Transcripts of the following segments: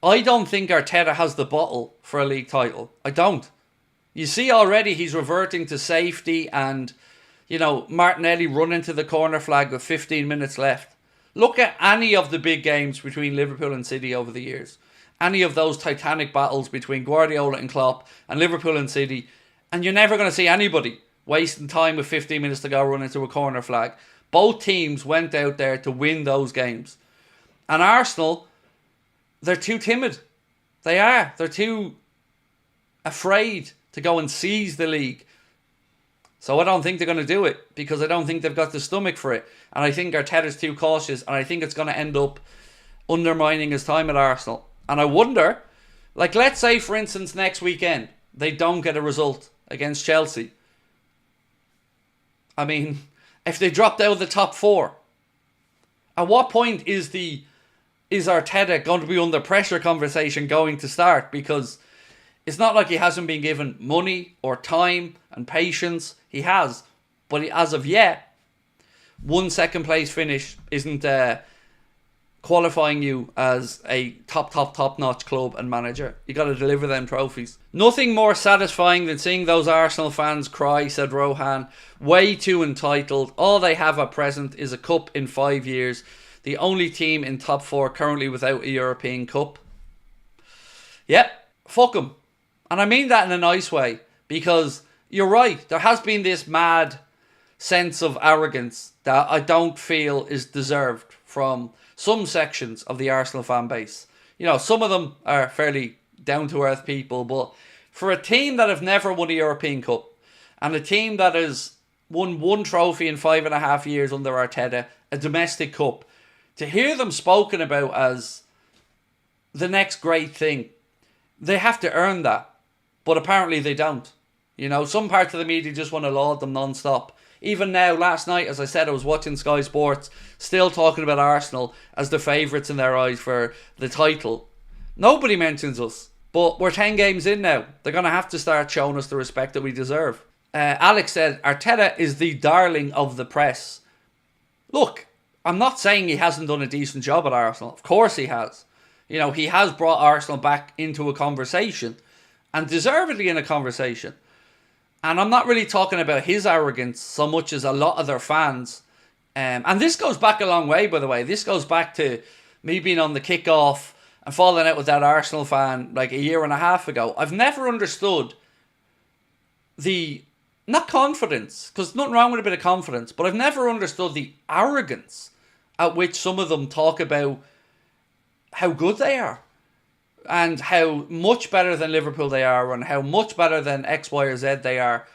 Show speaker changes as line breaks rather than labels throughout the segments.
I don't think Arteta has the bottle for a league title. I don't. You see already he's reverting to safety and, you know, Martinelli running to the corner flag with 15 minutes left. Look at any of the big games between Liverpool and City over the years. Any of those titanic battles between Guardiola and Klopp and Liverpool and City, and you're never going to see anybody wasting time with 15 minutes to go running to a corner flag. Both teams went out there to win those games. And Arsenal, they're too timid. They are. They're too afraid to go and seize the league. So I don't think they're going to do it, because I don't think they've got the stomach for it. And I think Arteta's too cautious, and I think it's going to end up undermining his time at Arsenal. And I wonder, like, let's say, for instance, next weekend, they don't get a result against Chelsea. I mean, if they dropped out of the top 4, at what point is Arteta going to be under pressure conversation going to start? Because it's not like he hasn't been given money or time and patience. He has. But as of yet, one second place finish isn't qualifying you as a top-notch club and manager. You got to deliver them trophies. Nothing more satisfying than seeing those Arsenal fans cry, said Rohan. Way too entitled. All they have at present is a cup in 5 years. The only team in top 4 currently without a European Cup. Yep, fuck them. And I mean that in a nice way, because you're right. There has been this mad sense of arrogance that I don't feel is deserved from some sections of the Arsenal fan base. You know, some of them are fairly down-to-earth people, but for a team that have never won a European Cup, and a team that has won one trophy in 5.5 years under Arteta, a domestic cup, to hear them spoken about as the next great thing, they have to earn that. But apparently they don't. You know, some parts of the media just want to laud them non-stop. Even now, last night, as I said, I was watching Sky Sports, still talking about Arsenal as the favourites in their eyes for the title. Nobody mentions us. But we're 10 games in now. They're going to have to start showing us the respect that we deserve. Alex said, Arteta is the darling of the press. Look, I'm not saying he hasn't done a decent job at Arsenal. Of course he has. You know, he has brought Arsenal back into a conversation. And deservedly in a conversation. And I'm not really talking about his arrogance so much as a lot of their fans. And this goes back a long way, by the way. This goes back to me being on the kickoff and falling out with that Arsenal fan like a year and a half ago. I've never understood the, not confidence, because nothing wrong with a bit of confidence, but I've never understood the arrogance at which some of them talk about how good they are. And how much better than Liverpool they are, and how much better than X, Y, or Z they are.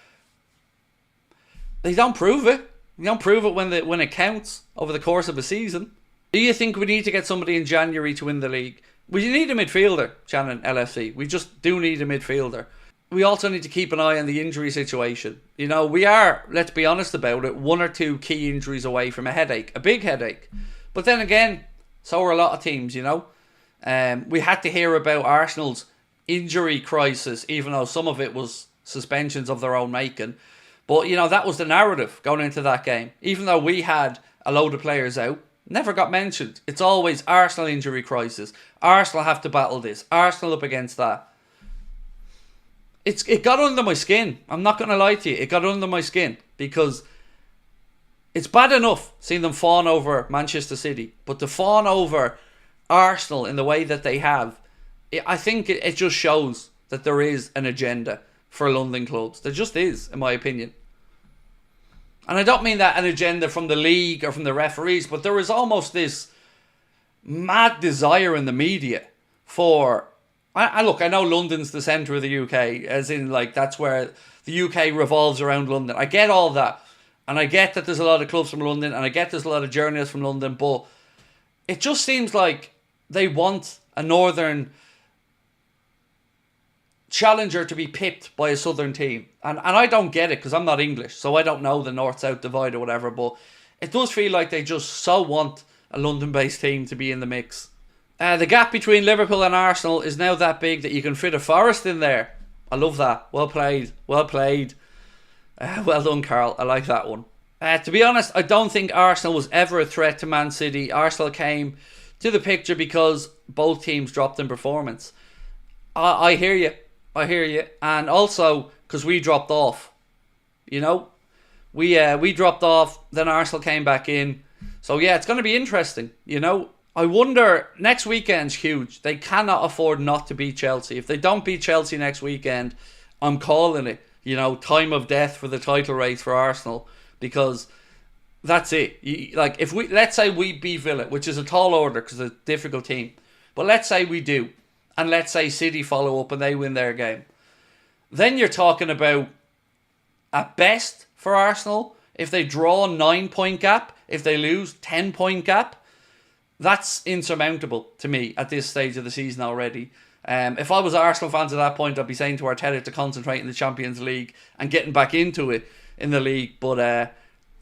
They don't prove it. They don't prove it when it counts over the course of a season. Do you think we need to get somebody in January to win the league? We need a midfielder, Shannon LFC. We just do need a midfielder. We also need to keep an eye on the injury situation. You know, we are, let's be honest about it, 1 or 2 key injuries away from a headache. A big headache. But then again, so are a lot of teams, you know. We had to hear about Arsenal's injury crisis, even though some of it was suspensions of their own making. But, you know, that was the narrative going into that game. Even though we had a load of players out, never got mentioned. It's always Arsenal injury crisis. Arsenal have to battle this. Arsenal up against that. It got under my skin. I'm not going to lie to you. It got under my skin because it's bad enough seeing them fawn over Manchester City. But to fawn over Arsenal in the way that they have, I think it just shows that there is an agenda for London clubs. There just is, in my opinion. And I don't mean that an agenda from the league or from the referees, but there is almost this mad desire in the media for... Look, I know London's the centre of the UK, as in, like, that's where the UK revolves around London. I get all that. And I get that there's a lot of clubs from London, and I get there's a lot of journalists from London, but it just seems like they want a northern challenger to be pipped by a southern team. And I don't get it because I'm not English, so I don't know the north-south divide or whatever, but it does feel like they just so want a London-based team to be in the mix. The gap between Liverpool and Arsenal is now that big that you can fit a Forest in there. I love that. Well played. Well played. Well done, Carl. I like that one. To be honest, I don't think Arsenal was ever a threat to Man City. Arsenal came to the picture because both teams dropped in performance. I hear you. I hear you. And also because we dropped off. You know? We dropped off, then Arsenal came back in. So yeah, it's going to be interesting, you know? I wonder, next weekend's huge. They cannot afford not to beat Chelsea. If they don't beat Chelsea next weekend, I'm calling it, you know, time of death for the title race for Arsenal, because that's it. If let's say we beat Villa, which is a tall order because it's a difficult team, but let's say we do, and let's say City follow up and they win their game, then you're talking about, at best for Arsenal, if they draw 9-point gap, if they lose 10-point gap, that's insurmountable to me at this stage of the season already. If I was Arsenal fans at that point, I'd be saying to Arteta to concentrate in the Champions League and getting back into it in the league. But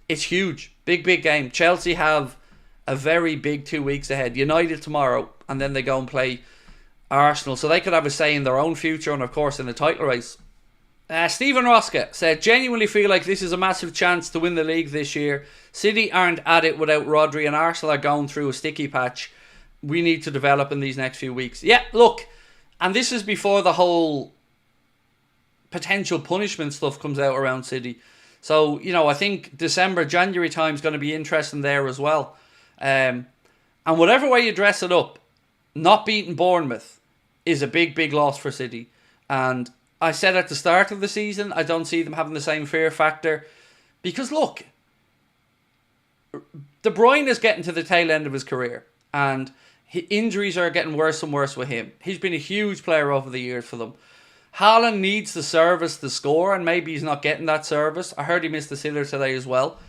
it's huge. Big game. Chelsea have a very big 2 weeks ahead. United tomorrow, and then they go and play Arsenal. So they could have a say in their own future and, of course, in the title race. Stephen Roska said, genuinely feel like this is a massive chance to win the league this year. City aren't at it without Rodri, and Arsenal are going through a sticky patch we need to develop in these next few weeks. Yeah, look, and this is before the whole potential punishment stuff comes out around City. So, you know, I think December, January time is going to be interesting there as well. And whatever way you dress it up, not beating Bournemouth is a big loss for City. And I said at the start of the season, I don't see them having the same fear factor. Because look, De Bruyne is getting to the tail end of his career. And injuries are getting worse and worse with him. He's been a huge player over the years for them. Haaland needs the service to score, and maybe he's not getting that service. I heard he missed the sitter today as well.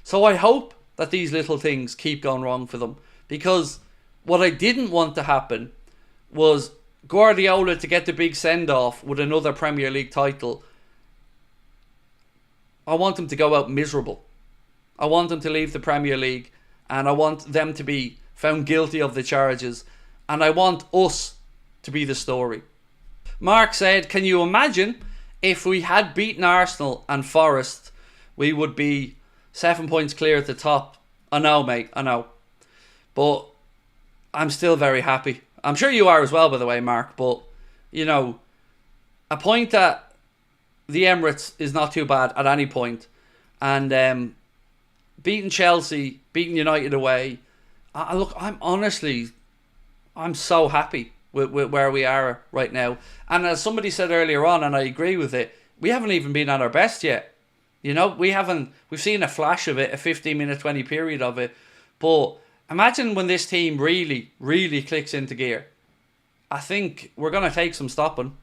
So I hope that these little things keep going wrong for them. Because what I didn't want to happen was Guardiola to get the big send-off with another Premier League title. I want them to go out miserable. I want them to leave the Premier League, and I want them to be found guilty of the charges, and I want us to be the story. Mark said, can you imagine if we had beaten Arsenal and Forest, we would be 7 points clear at the top? I know, mate, I know. But I'm still very happy. I'm sure you are as well, by the way, Mark. But, you know, a point at the Emirates is not too bad at any point. And beating Chelsea, beating United away, look, I'm so happy with where we are right now. And as somebody said earlier on, and I agree with it, we haven't even been at our best yet. You know, we've seen a flash of it, a 15-minute, 20 period of it. But imagine when this team really clicks into gear. I think we're going to take some stopping.